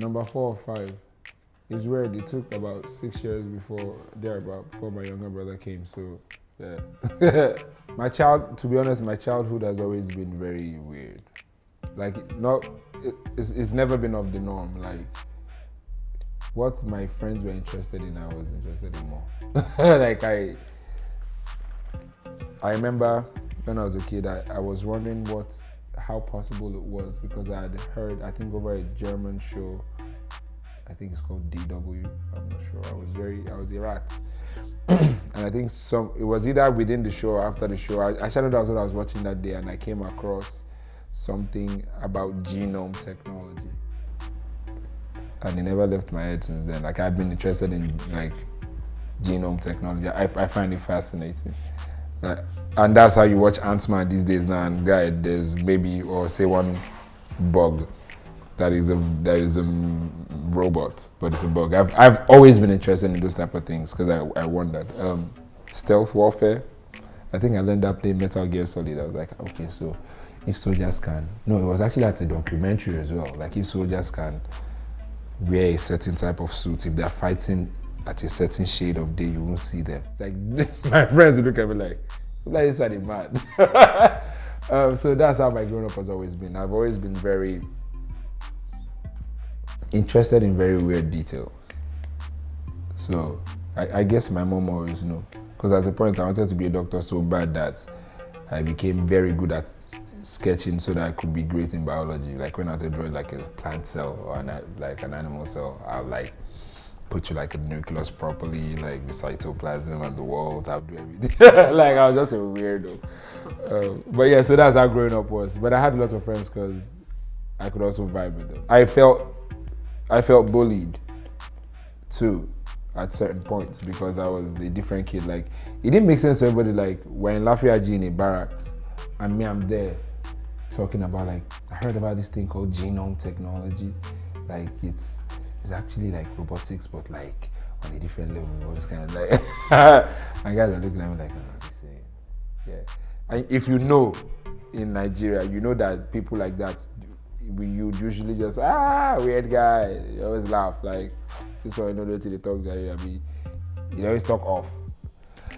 Number 4 or 5. It's weird. It took about 6 years before my younger brother came. So, yeah. To be honest, my childhood has always been very weird. Like, it's never been of the norm. Like, what my friends were interested in, I was interested in more. Like, I remember when I was a kid, I was wondering how possible it was, because I had heard, I think over a German show, I think it's called DW, I'm not sure. I was a rat. And I think it was either within the show or after the show. I actually know that was what I was watching that day, and I came across something about genome technology. And it never left my head since then. Like, I've been interested in like genome technology. I find it fascinating. And that's how you watch Ant-Man these days now. And there's maybe, or say one bug that is a robot, but it's a bug. I've always been interested in those type of things because I wondered. Stealth warfare. I think I learned that playing Metal Gear Solid. I was like, okay, so if soldiers can, no, it was actually at a documentary as well. Like, if soldiers can wear a certain type of suit, if they're fighting at a certain shade of day, you won't see them. Like, my friends would look at me like this are they mad. So that's how my growing up has always been. I've always been very interested in very weird details. So I guess my mom always knew, because at a point I wanted to be a doctor so bad that I became very good at sketching so that I could be great in biology. Like, when I was drawing like a plant cell or like an animal cell, I'll like put you like a nucleus properly, like the cytoplasm and the walls. I'll do everything. Like, I was just a weirdo. But yeah, so that's how growing up was. But I had a lot of friends because I could also vibe with them. I felt bullied too at certain points because I was a different kid. Like, it didn't make sense to everybody. Like, we're in Lafayette in a barracks, and me, I'm there talking about, like, I heard about this thing called genome technology. Like, it's actually like robotics, but like on a different level. It was kind of like, and guys are looking at me like, oh, what's he saying? Yeah. And if you know, in Nigeria, you know that people like that, you usually just, weird guy. You always laugh, like, this one, you know, till they talk, you always talk off.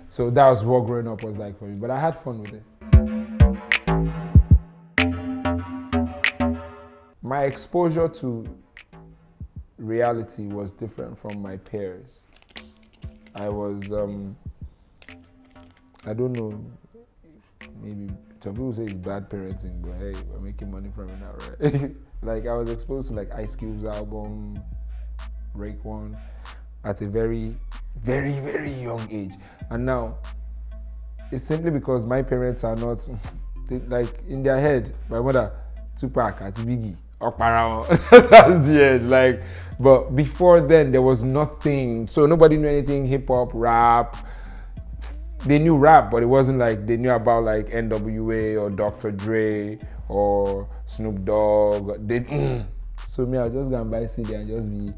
So that was what growing up was like for me. But I had fun with it. My exposure to reality was different from my peers. I was, I don't know, maybe some people say it's bad parenting, but hey, we're making money from it now, right? Like, I was exposed to like Ice Cube's album, Rake One, at a very, very, very young age. And now, it's simply because my parents are not, like, in their head, my mother, Tupac, at Biggie, that's the end. Like, but before then there was nothing, so nobody knew anything hip hop, rap. They knew rap, but it wasn't like they knew about like NWA or Dr. Dre or Snoop Dogg. So me, I just go and buy CD and just be.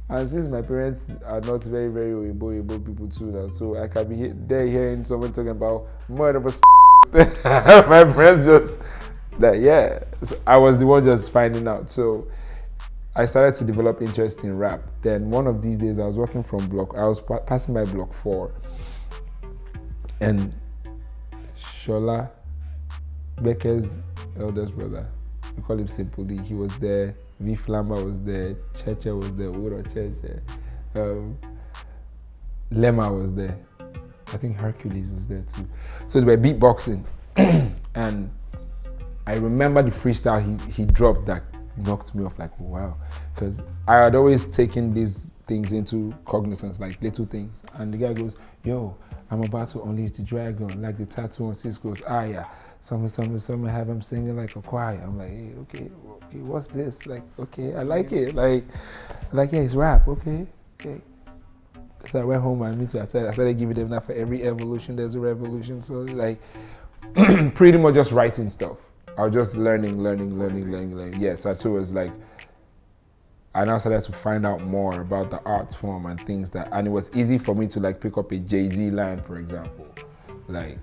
And since my parents are not very, very Oyibo people too, now, so I can be there hearing someone talking about murder for my friends just. That, yeah, so I was the one just finding out. So I started to develop interest in rap. Then one of these days I was walking from I was passing by block 4, and Shola, Becker's eldest brother, we call him Simple D, he was there, V Flammer was there, Cheche was there, Wuro Cheche, Lema was there, I think Hercules was there too. So they were beatboxing, and I remember the freestyle he dropped that knocked me off, like, wow. Because I had always taken these things into cognizance, like little things. And the guy goes, yo, I'm about to unleash the dragon, like the tattoo on Cisco's eye. Yeah. Some have him singing like a choir. I'm like, hey, okay, what's this? Like, okay, I like it. Like, yeah, it's rap, okay. So I went home and I started giving them that for every evolution, there's a revolution. So like, pretty much just writing stuff. I was just learning. Yeah, so it was like, I now started to find out more about the art form and things and it was easy for me to like pick up a Jay-Z line, for example. Like,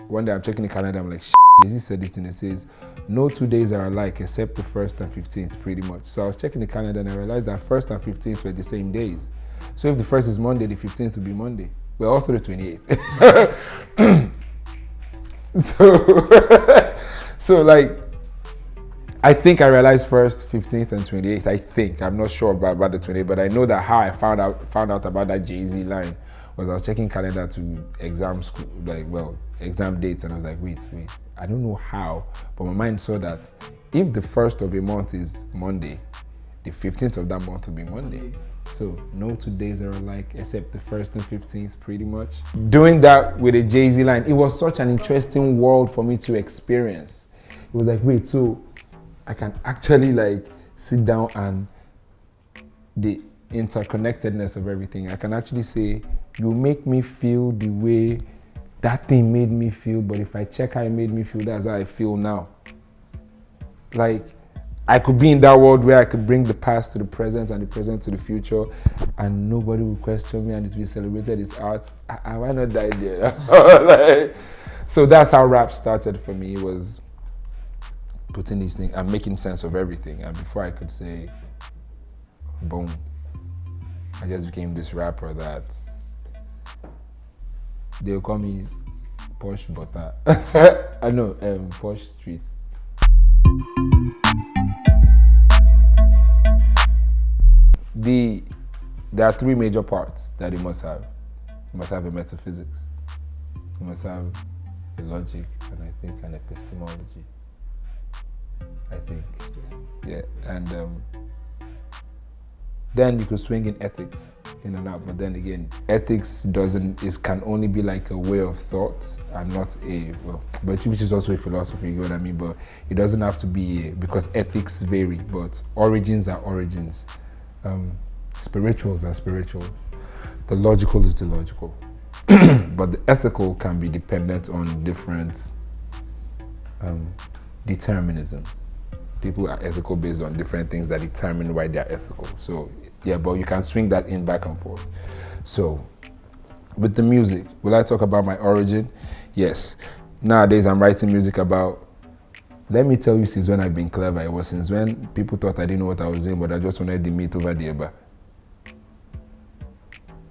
one day I'm checking the calendar, I'm like, Jay-Z said this thing, it says, no 2 days are alike except the 1st and 15th, pretty much. So I was checking the calendar and I realized that 1st and 15th were the same days. So if the 1st is Monday, the 15th will be Monday. Well, also the 28th. So like, I think I realized 1st, 15th, and 28th. I think. I'm not sure about the 28th, but I know that how I found out about that Jay-Z line was I was checking calendar to exam school, exam dates, and I was like, wait. I don't know how, but my mind saw that if the 1st of a month is Monday, the 15th of that month will be Monday. So no 2 days are alike except the 1st and 15th, pretty much. Doing that with a Jay-Z line, it was such an interesting world for me to experience. It was like, wait, so I can actually like sit down and the interconnectedness of everything. I can actually say, you make me feel the way that thing made me feel, but if I check how it made me feel, that's how I feel now. Like, I could be in that world where I could bring the past to the present and the present to the future, and nobody will question me, and it will be celebrated as art. Why not that idea? So that's how rap started for me. It was putting these things and making sense of everything. And before I could say, boom, I just became this rapper that they'll call me Posh Butter. I know, Posh Street. There are 3 major parts that you must have. You must have a metaphysics, you must have a logic, and I think an epistemology. I think. Yeah. And then you could swing in ethics in and out, but then again, ethics can only be like a way of thought and not which is also a philosophy, you know what I mean? But it doesn't have to be because ethics vary, but origins are origins. Spirituals are spiritual. The logical is the logical. But the ethical can be dependent on different determinisms. People are ethical based on different things that determine why they're ethical. So yeah, but you can swing that in back and forth. So with the music, will I talk about my origin? Yes. Nowadays I'm writing music about, let me tell you, since when I've been clever. It was since when people thought I didn't know what I was doing, but I just wanted the meat over the eba.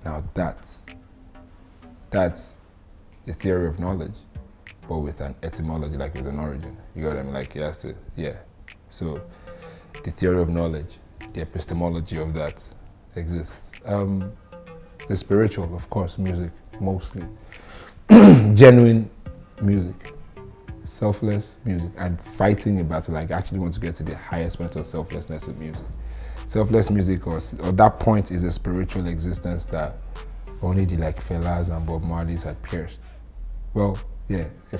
Now that's a theory of knowledge, but with an etymology, like with an origin. You got what I mean? Like, yeah. So the theory of knowledge, the epistemology of that exists. The spiritual, of course, music, mostly. Genuine music, selfless music. I'm fighting a battle. Like, I actually want to get to the highest point of selflessness of music. Selfless music, or that point, is a spiritual existence that only the like Fellas and Bob Marleys had pierced. Well, yeah, a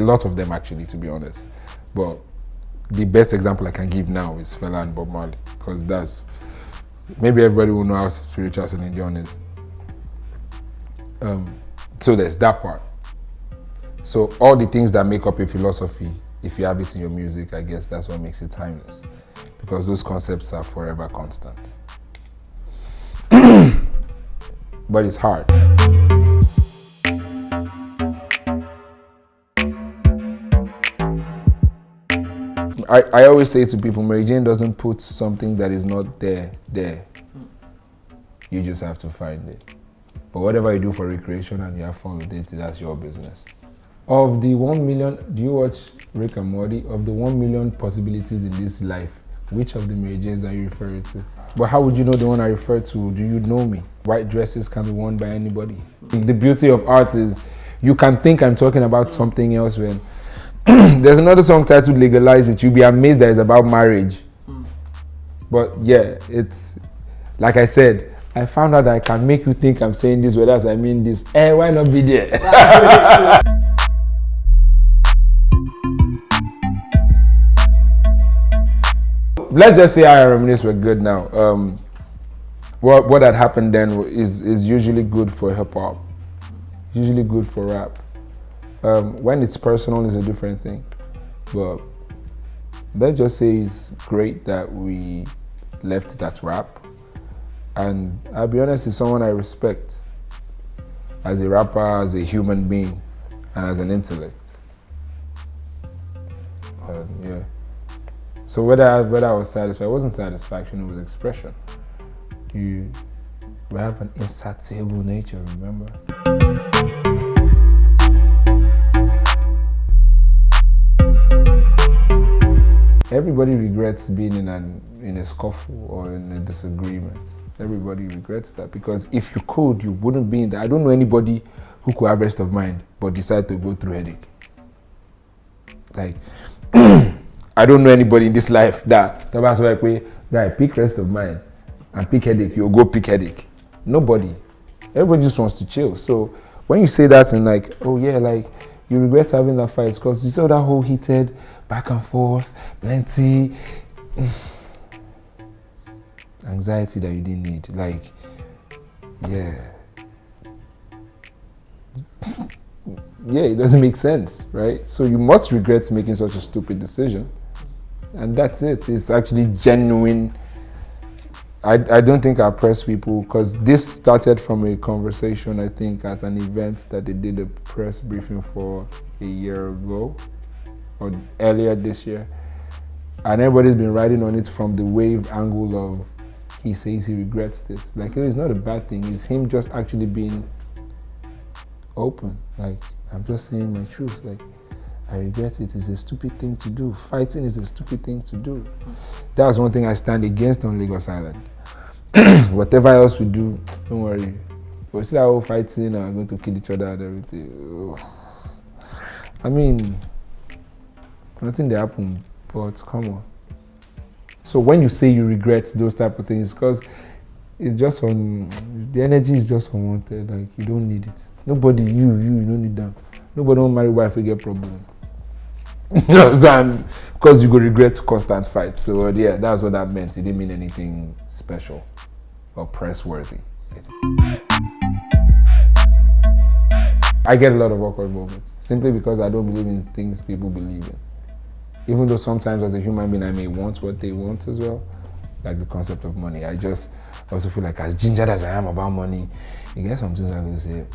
lot of them actually, to be honest. But the best example I can give now is Fela and Bob Marley, because that's, maybe everybody will know how spiritual Celine Dion is. So there's that part. So all the things that make up a philosophy, if you have it in your music, I guess that's what makes it timeless, because those concepts are forever constant. But it's hard. I always say to people, Mary Jane doesn't put something that is not there. You just have to find it. But whatever you do for recreation and you have fun with it, that's your business. Of the 1 million, do you watch Rick and Morty? Of the 1 million possibilities in this life, which of the Mary Janes are you referring to? But how would you know the one I refer to? Do you know me? White dresses can be worn by anybody. The beauty of art is you can think I'm talking about something else when there's another song titled Legalize It. You'll be amazed that it's about marriage. But yeah, it's like I said, I found out that I can make you think I'm saying this, whereas I mean this. Why not be there? Let's just say our reminisce were good now. What had happened then is usually good for hip hop, usually good for rap. When it's personal, it's a different thing. But let's just say it's great that we left it at rap. And I'll be honest, it's someone I respect as a rapper, as a human being. and as an intellect. Yeah. So whether I was satisfied, it wasn't satisfaction, it was expression. We have an insatiable nature, remember? Everybody regrets being in a scuffle or in a disagreement. Everybody regrets that, because if you could, you wouldn't be in that. I don't know anybody who could have rest of mind but decide to go through headache. Like, I don't know anybody in this life that was like, guy, pick rest of mind and pick headache, you'll go pick headache. Nobody. Everybody just wants to chill. So when you say that and like, oh yeah, like you regret having that fight because you saw that whole heated back and forth, plenty anxiety that you didn't need. Like, yeah. Yeah, it doesn't make sense, right? So you must regret making such a stupid decision. And that's it. It's actually genuine. I don't think I press people, because this started from a conversation, I think, at an event that they did a press briefing for a year ago or earlier this year. And everybody's been writing on it from the wave angle of he says he regrets this. Like, it's not a bad thing. It's him just actually being open. Like, I'm just saying my truth. Like, I regret it. It's a stupid thing to do. Fighting is a stupid thing to do. That's one thing I stand against on Lagos Island. Whatever else we do, don't worry. We'll see that whole fighting and we're going to kill each other and everything. Ugh. I mean, nothing that happened, but come on. So when you say you regret those type of things, because it's just the energy is just unwanted. Like, you don't need it. Nobody, you don't need them. Nobody won't marry wife and get problem. You understand? Because you go regret constant fights. So yeah, that's what that meant. It didn't mean anything special or press-worthy. I get a lot of awkward moments simply because I don't believe in things people believe in. Even though sometimes as a human being I may want what they want as well, like the concept of money. I just also feel like, as gingered as I am about money, you get something I'm going to say,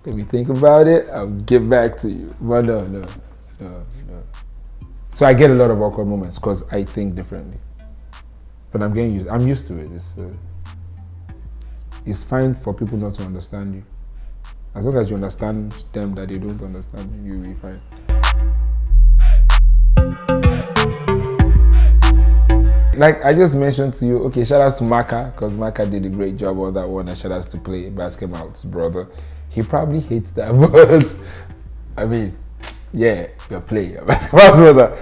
let me think about it, I'll get back to you. But no. So I get a lot of awkward moments because I think differently. But I'm used to it. It's fine for people not to understand you. As long as you understand them that they don't understand you, you'll be fine. Like I just mentioned to you, okay, shout outs to Maka, because Maka did a great job on that one, and shout outs to Play, Basketball's brother. He probably hates that, but I mean, yeah, you're Play, your Basketball's brother.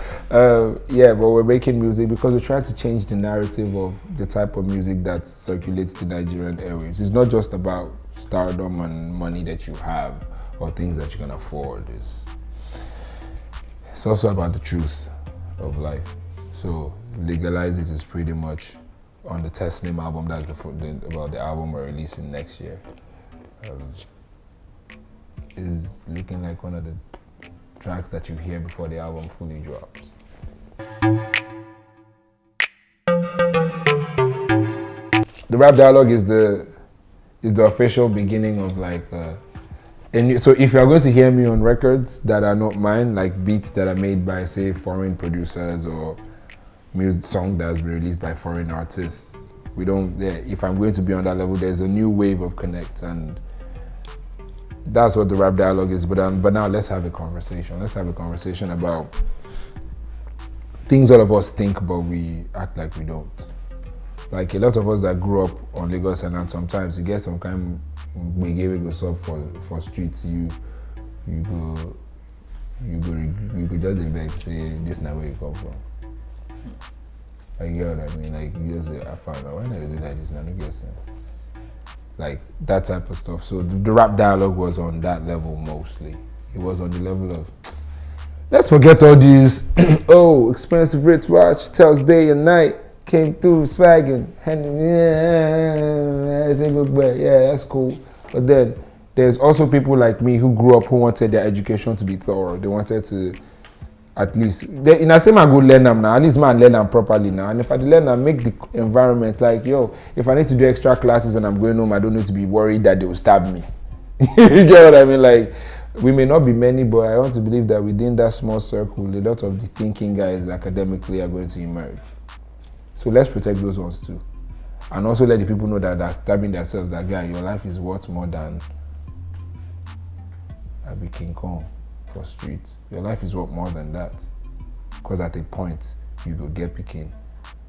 Yeah, but we're making music because we're trying to change the narrative of the type of music that circulates the Nigerian airwaves. It's not just about stardom and money that you have or things that you can afford. It's also about the truth of life. So Legalize It is pretty much on the Test Name album. That's about the album we're releasing next year. Is looking like one of the tracks that you hear before the album fully drops. The rap dialogue is the official beginning of like so if you're going to hear me on records that are not mine, like beats that are made by, say, foreign producers or music song that's been released by foreign artists, if I'm going to be on that level, there's a new wave of connect, and that's what the rap dialogue is. But now let's have a conversation. Let's have a conversation about things all of us think, but we act like we don't. Like a lot of us that grew up on Lagos Island, sometimes you get some kind of goes up for streets. You go just beg say this is not where you come from. Like, you know what I mean? Like, you just say, I found out, why not do that? This not get sense. Like, that type of stuff. So the rap dialogue was on that level mostly. It was on the level of, let's forget all these, oh, expensive wristwatch, tells day and night, came through swagging, yeah, that's cool. But then there's also people like me who grew up who wanted their education to be thorough. They wanted to, at least, in the same I go learn them now, at least man learn them properly now. And if I learn them, make the environment like, yo, if I need to do extra classes and I'm going home, I don't need to be worried that they will stab me You get what I mean? Like, we may not be many, but I want to believe that within that small circle, a lot of the thinking guys academically are going to emerge. So let's protect those ones too. And also let the people know that they're stabbing themselves, that guy, your life is worth more than a big King Kong for streets. Your life is worth more than that. Because at a point, you go get picking.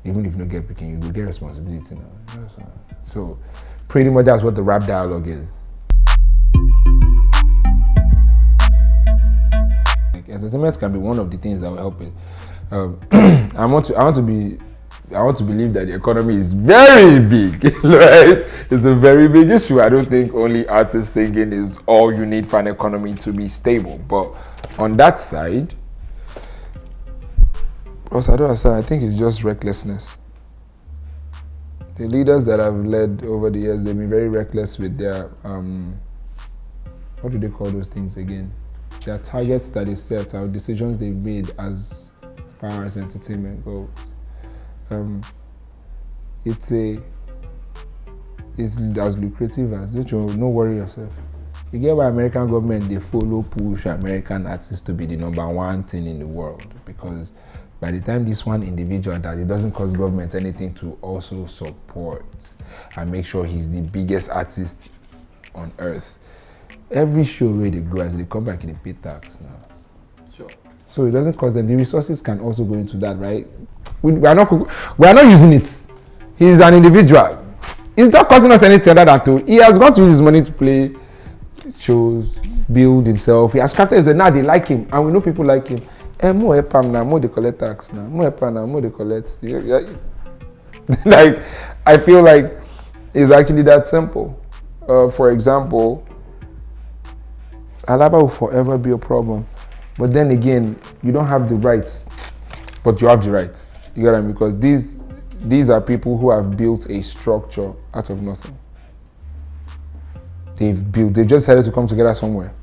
Even if you don't get picking, you will get responsibility now. So pretty much that's what the rap dialogue is. Like, entertainment can be one of the things that will help it. I want to believe that the economy is very big, right? It's a very big issue. I don't think only artists singing is all you need for an economy to be stable. But on that side, also, I don't understand. I think it's just recklessness. The leaders that I've led over the years, they've been very reckless with their, what do they call those things again? Their targets that they've set, or decisions they've made as far as entertainment goes. It's as lucrative as, don't worry yourself. You get why American government, they push American artists to be the #1 thing in the world, because by the time this one individual does, it doesn't cost government anything to also support and make sure he's the biggest artist on earth. Every show where they go, as they come back, they pay tax now. Sure. So it doesn't cost them. The resources can also go into that, right? We are not using it. He's an individual. It's not costing us anything other than to. He has got to use his money to play shows, build himself. He has crafted himself. Now they like him, and we know people like him. More help him now, more they collect tax now. More help him now, more they collect. Like, I feel like it's actually that simple. For example, Alaba will forever be a problem. But then again, you don't have the rights, but you have the rights. You get what I mean? Because these are people who have built a structure out of nothing. They've just decided to come together somewhere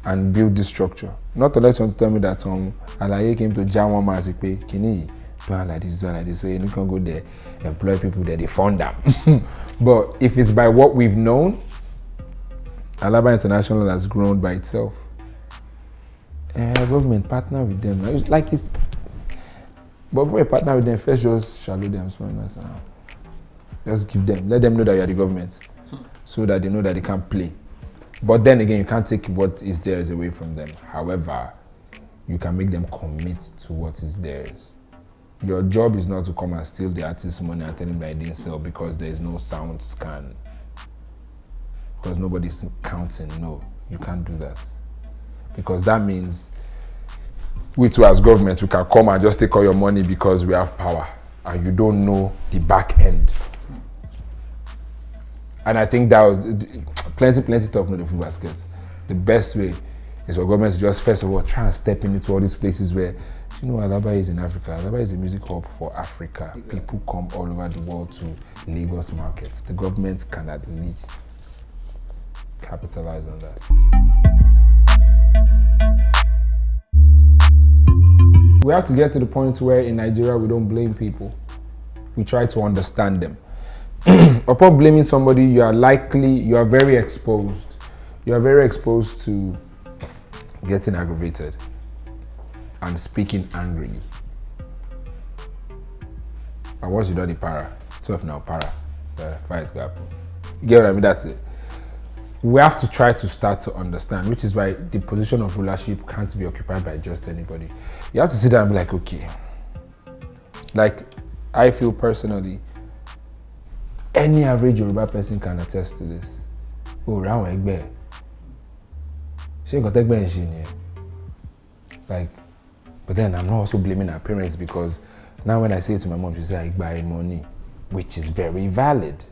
and build this structure. Not unless you want to tell me that Alaye came to jam one man and say, Kini, do like this, so you can go there, employ people there, they fund them. But if it's by what we've known, Alaba International has grown by itself. Government partner with them. But before you partner with them, first just shallow them. Just give them, let them know that you are the government, so that they know that they can't play. But then again, you can't take what is theirs away from them. However, you can make them commit to what is theirs. Your job is not to come and steal the artist's money and tell them that it didn't sell because there is no sound scan. Because nobody's counting. No, you can't do that. Because that means we too as government, we can come and just take all your money because we have power and you don't know the back end. And I think that was plenty talk on the food basket. The best way is for government to just first of all try and step into all these places where, Alaba is in Africa. Alaba is a music hub for Africa. Exactly. People come all over the world to Lagos markets. The government can at least capitalize on that. We have to get to the point where in Nigeria we don't blame people. We try to understand them. Upon blaming somebody, you are very exposed. You are very exposed to getting aggravated and speaking angrily. And once you do the para, 12 now para, the fight gap. You get what I mean? That's it. We have to try to start to understand, which is why the position of rulership can't be occupied by just anybody. You have to sit down and be like, okay. Like, I feel personally, any average Yoruba person can attest to this. Oh, Rawan Egbe. She got Egbe and she. Like, but then I'm not also blaming her parents, because now when I say it to my mom, she says, I buy money, which is very valid.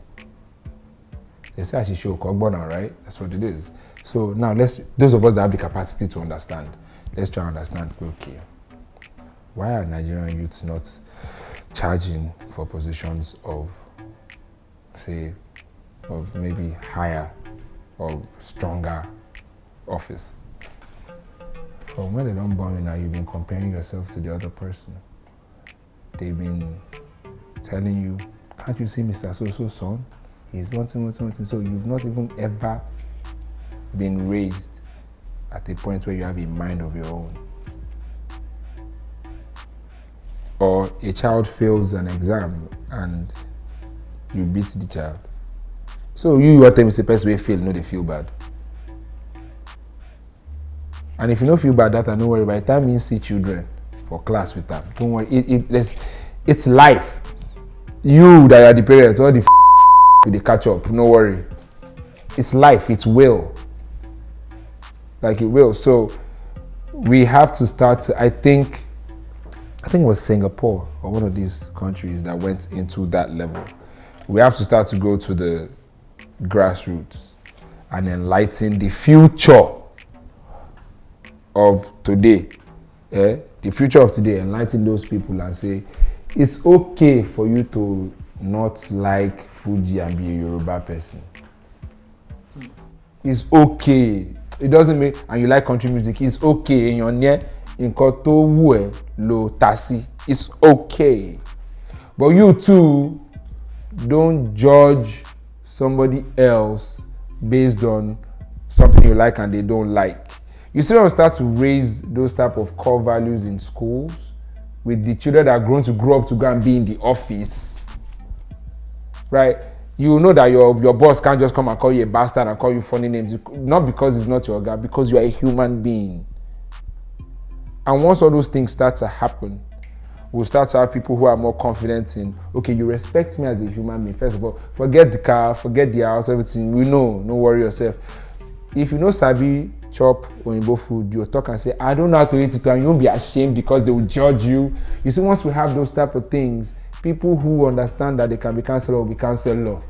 They say she show Kogbona, right? That's what it is. So now those of us that have the capacity to understand, let's try and understand, okay, why are Nigerian youths not charging for positions of, say, of maybe higher or stronger office? From when they don't born you now, you've been comparing yourself to the other person. They've been telling you, can't you see Mr. So-so son? He's wanting. So you've not even ever been raised at a point where you have a mind of your own. Or a child fails an exam and you beat the child. So you tell me say person will fail, no they feel bad. And if you don't feel bad that time, don't worry, by the time you see children for class with them, don't worry, it's life. You that are the parents, all the they catch up, no worry. It's life, it's will. Like it will. So we have to start to, I think it was Singapore or one of these countries that went into that level. We have to start to go to the grassroots and enlighten the future of today. The future of today, enlighten those people and say, it's okay for you to not like Fuji and be a Yoruba person. It's okay. It doesn't mean, and you like country music, it's okay. In your near, in koto wue lo tasi, it's okay. But you too, don't judge somebody else based on something you like and they don't like. You see when we start to raise those type of core values in schools with the children that are grown to grow up to go and be in the office, right? You know that your boss can't just come and call you a bastard and call you funny names, not because it's not your guy, because you are a human being. And once all those things start to happen, we'll start to have people who are more confident in, okay, you respect me as a human being. First of all, forget the car, forget the house, everything. We know, don't worry yourself. If you know Sabi chop Oyinbo food, you'll talk and say, I don't know how to eat it, and you won't be ashamed because they will judge you. You see, once we have those type of things, people who understand that they can be cancelled will be cancelled law.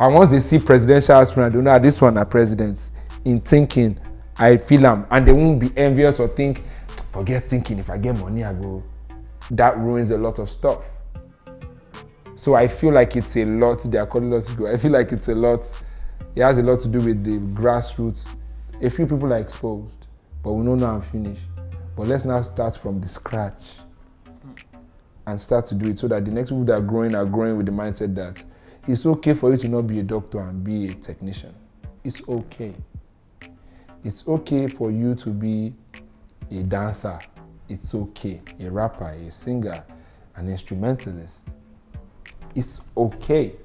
And once they see presidential aspirant, they know this one are presidents. In thinking, I feel them, and they won't be envious or think, forget thinking, if I get money, I go. That ruins a lot of stuff. So I feel like it's a lot, they are calling us to go. I feel like it's a lot, it has a lot to do with the grassroots. A few people are exposed, but we don't know I'm finished. But let's now start from the scratch and start to do it so that the next people that are growing with the mindset that it's okay for you to not be a doctor and be a technician. It's okay. It's okay for you to be a dancer. It's okay. A rapper, a singer, an instrumentalist. It's okay.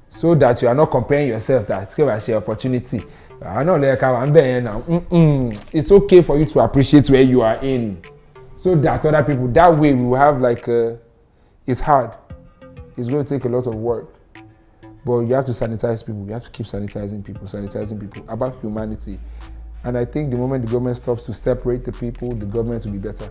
So that you are not comparing yourself that it's an opportunity. I know like I'm there now. It's okay for you to appreciate where you are in. So that other people, that way we will have like it's hard. It's going to take a lot of work. But you have to sanitize people. You have to keep sanitizing people about humanity. And I think the moment the government stops to separate the people, the government will be better.